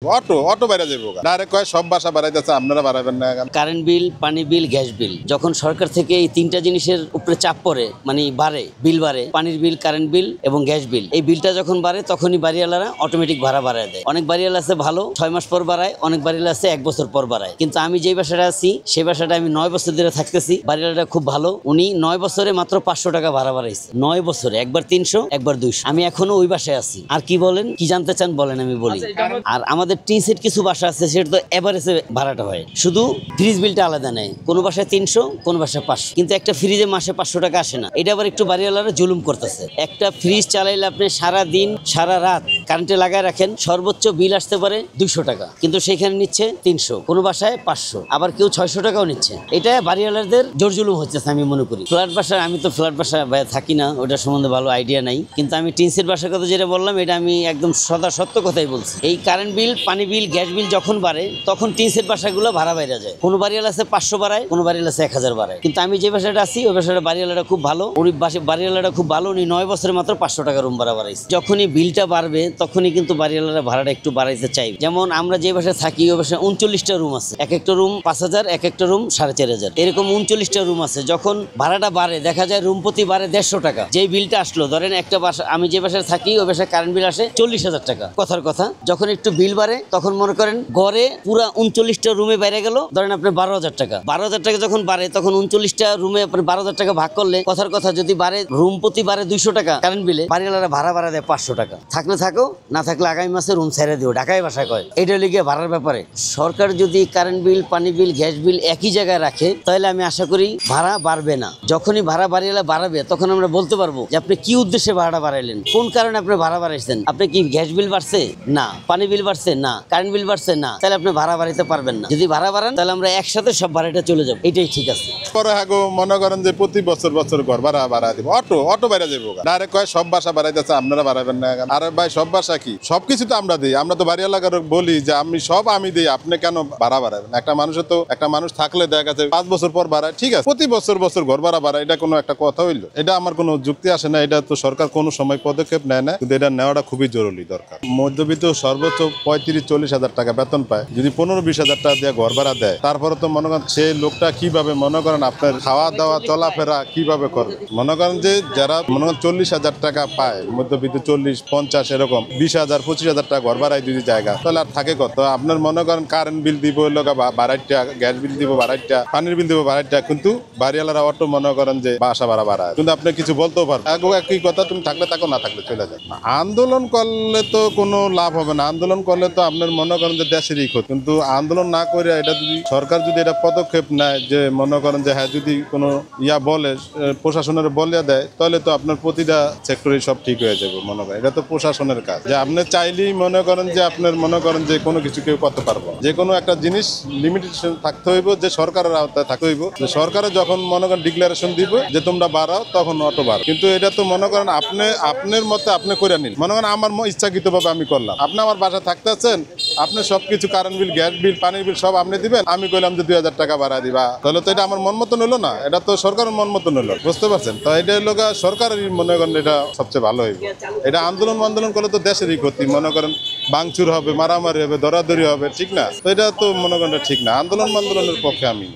Auto auto বাইরে যাবো direct কয় সব বাসা বাড়াইতেছে আপনারা বাড়াবেন না কেন? কারেন্ট বিল, পানি বিল, গ্যাস বিল যখন সরকার থেকে এই তিনটা জিনিসের উপরে চাপ পড়ে, মানে বাড়ে, বিল বাড়ে, পানির বিল, কারেন্ট বিল এবং গ্যাস বিল, এই বিলটা যখন বাড়ে তখনই বাড়িওয়ালারা অটোমেটিক ভাড়া বাড়ায় দেয়। অনেক বাড়িওয়ালা আছে ভালো 6 মাস পর বাড়ায়, অনেক বাড়িওয়ালা আছে 1 বছর পর বাড়ায়। কিন্তু আমি যেই বাসাটা আছি সেই বাসাটা আমি 9 বছর ধরে থাকতেছি। বাড়িওয়ালাটা খুব ভালো, উনি 9 বছরে মাত্র 500 টাকা ভাড়া বাড়াইছে। 9 বছরে একবার 300, একবার 200। আমি এখনো ওই বাসায় আছি। আর কি বলেন, কি জানতে চান বলেন, আমি বলি। আর আমাদের টিন সেট কিছু বাসা আছে, সেটা তো এভারেজে ভাড়াটা হয়, শুধু ফ্রিজ বিলটা আলাদা নেয়। কোনো বাসায় 300, কোনো বাসায় 500, কিন্তু একটা ফ্রিজে মাসে 500 টাকা আসে না। এটা আবার একটু বাড়িওয়ালারা জুলুম করতেছে। একটা ফ্রিজ চালাইলে আপনি সারা দিন সারা রাত কারেন্টে লাগায় রাখেন, সর্বোচ্চ বিল আসতে পারে 200 টাকা, কিন্তু সেখানে নিচ্ছে 300, কোনো বাসায় 500, আবার কেউ 600 টাকাও নিচ্ছে। এটা বাড়িওয়ালাদের জোর জুলুম হচ্ছে আমি মনে করি। ফ্ল্যাট বাসায়, আমি তো ফ্ল্যাট বাসায় থাকি না, ওটা সম্বন্ধে ভালো আইডিয়া নাই, কিন্তু আমি টিন সেট বাসার কথা যেটা বললাম, এটা আমি একদম সদা সত্য কথাই বলছি। এই কারেন্ট বিল, পানি বিল, গ্যাস বিল যখন বাড়ে তখন টিন সেট বাসাগুলো ভাড়া বাইরে যায়। কোনো বাড়িওয়ালা আছে 500 বাড়ায়, কোনো বাড়িওয়ালা আছে 1000 বাড়ায়। কিন্তু আমি যে বাসাটা আছি ওই বাসাটা বাড়িওয়ালাটা খুব ভালো, ওই বাড়িওয়ালাটা খুব ভালো, উনি 9 বছরে মাত্র 500 টাকা রুম ভাড়া বাড়াইছে। যখনই বিলটা বাড়বে তখনই কিন্তু বাড়িওয়ালারা ভাড়াটা একটু বাড়াইতে চাই। যেমন আমরা যে বাসায় থাকি ওই বাসায় 39টা রুম আছে, এক একটা রুম 5000, এক একটা রুম 4500, এরকম 39টা রুম আছে। যখন ভাড়াটা বাড়ে দেখা যায় রুম প্রতি বাড়ে 150 টাকা। যেই বিলটা আসলো, ধরেন একটা বাসা, আমি যে বাসায় থাকি ওই বাসায় কারেন্ট বিল আসে 40,000 টাকা। কথার কথা, যখন একটু বিল বাড়ে তখন মনে করেন ঘরে পুরা 39টা রুমে বাইরে গেল, ধরেন আপনি 12,000 টাকা। 12,000 টাকা যখন বাড়ে তখন 39টা রুমে আপনি 12,000 টাকা ভাগ করলে, কথার কথা, যদি বাড়ে রুম প্রতি বাড়ে 200 টাকা কারেন্ট বিলে, বাড়িওয়ালারা ভাড়া দেয় 500 টাকা। থাকলে থাকো, না থাকলে আগামী মাসে রুম ছেড়ে দিও, ঢাকায় বাসায় কয়। এটা লিগে ভাড়ার ব্যাপারে সরকার যদি কারেন্ট বিল, পানি বিল, গ্যাস বিল একই জায়গায় রাখে তাহলে আমি আশা করি ভাড়া বাড়বে না। যখনই ভাড়া বাড়িওয়ালা বাড়াবে তখন আমরা বলতে পারবো যে আপনি কি উদ্দেশ্যে ভাড়াটা বাড়াইলেন, কোন কারণে আপনি ভাড়া বাড়াইছেন। আপনি কি গ্যাস বিল বাড়ছে? না। পানি বিল বাড়ছে? না। কারেন্ট বিল বাড়ছে? না। তাহলে আপনি ভাড়া বাড়াইতে পারবেন না। যদি ভাড়া বাড়ান তাহলে আমরা একসাথে সব ভাড়াটা চলে যাবো, এটাই ঠিক আছে। পরে হাগো মনে করেন যে প্রতি বছর বছর ঘর ভাড়া বাড়া দিব, অটো অটো বাইরে যাবো ডাইরেক্ট কয় সব বাসা বাড়াইতেছে আপনারা বাড়াবেন না কেন? আরে ভাই, সব বাসা কি সবকিছু তো আমরা দিই, আমরা তো বাড়িওয়ালাকে বলি যে আমি দিই, আপনি কেন ভাড়া বাড়াবেন? একটা মানুষ থাকলে দেখা গেছে 5 বছর পর বাড়ায়, ঠিক আছে, প্রতি বছর বছর ঘর ভাড়া বাড়ায়, এটা কোনো একটা কথা হইলো? এটা আমার কোনো যুক্তি আসে না। এটা তো সরকার কোনো সময় পদক্ষেপ নেয় না, কিন্তু এটা নেওয়াটা খুবই জরুরি দরকার। মধ্যবিত্ত সর্বোচ্চ 35-40 হাজার টাকা বেতন পায়, যদি 15-20 হাজার টাকা দিয়ে ঘর ভাড়া দেয়, তারপরে তো মনে করেন সেই লোকটা কিভাবে মনে করেন আপনার খাওয়া দাওয়া চলাফেরা কিভাবে করবে? মনে করেন যে যারা মনে করেন 40 হাজার টাকা পায়, মধ্যবিত্ত 40-50 এরকম 20,000-25 হাজার টাকা ঘর ভাড়ায় যদি জায়গা, তাহলে আর থাকে কত? আপনার মনে করেন কারেন্ট বিল দিব বাড়াইটা, গ্যাস বিল দিব বাড়াইটা, পানির বিল দিব বাড়াইটা, কিন্তু বাড়িওয়ালারা অটো মনে করেন যে বাসা ভাড়া বাড়ায়, কিন্তু আপনি কিছু বলতেও পারবেন একই কথা, তুমি থাকলে থাকো, না থাকলে চলে যাও। আন্দোলন করলে তো কোনো লাভ হবে না। আন্দোলন করলে তো আপনার মনে করেন যে দেশেরই ক্ষতি, কিন্তু আন্দোলন না করে এটা যদি সরকার যদি এটা পদক্ষেপ নেয়, যে মনে করেন যে হ্যাঁ, যদি কোনো বলে, প্রশাসনের বলে দেয়, তাহলে তো আপনার প্রতিটা সেক্টরে সব ঠিক হয়ে যাবে। মনে করেন এটা তো প্রশাসনের কাজ, যে আপনি চাইলেই মনে করেন যে আপনার মনে করেন যে কোনো কিছু কেউ করতে পারবো। যে কোনো একটা জিনিস লিমিটেশন থাকতে হইব, যে সরকারের আওতায় থাকতে হইব। যে সরকারে যখন মনে করেন ডিক্লারেশন দিব যে তোমরা বাড়াও, তখন অটো বাড়াও, কিন্তু এটা তো মনে করেন আপনার মতে আপনি করে নিন। মনে করেন আমার ইচ্ছাকৃতভাবে আমি করলাম, আপনি আমার বাসা থাকতেছেন, আপনি সবকিছু কারেন্ট বিল, গ্যাস বিল, পানির বিল সব আপনি দিবেন, আমি কইলাম যে 2000 টাকা বাড়া দিবা, তাহলে তো এটা আমার মন মতন হলো না, এটা তো সরকারের মন মতন হলো। বুঝতে পারছেন? তো এটা হলো সরকারের মনে করেন এটা সবচেয়ে ভালো হইব। এটা আন্দোলন করলে তো দেশেরই ক্ষতি। মনে করেন ভাঙচুর হবে, মারামারি হবে, দরাদরি হবে, ঠিক না? তো এটা তো মনে করেন ঠিক না। আন্দোলনের পক্ষে আমি।